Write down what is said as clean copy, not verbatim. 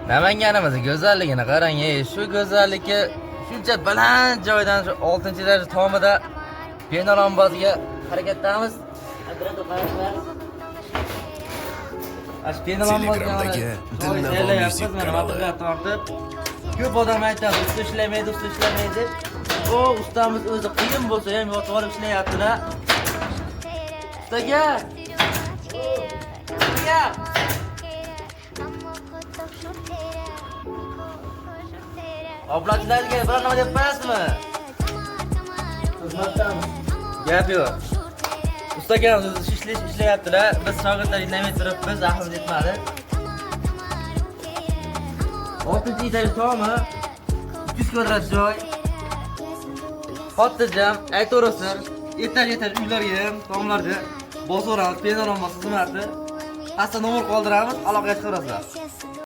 Namanganimizning go'zalligini qarang, shu go'zallikka shuncha baland joydan shu 6-etaj tomida penalambozga harakatdamiz. Telegramdagi Dilnavoy kanali. Tortib, ko'p odam aytadi, usta ishlamaydi. O, ustamiz o'zi qiyin bo'lsa ham yotib olib ishlayapti-da. Ustaga! Oblachilarga biror nima deb qo'yasizmi? Gap yo'q. Ustagamiz o'zi ishlayapti-da. Biz shogirdlar indamay turib, biz ahimiz yetmadi. 6-etaj tomi, 200 kvadrat joy. Xotirjam, aytaverasizlar. Etaj uylarga ham, tomlarga bosaveramiz, penalambos xizmati. Asta nomer qoldiramiz, aloqaga chiqarasizlar.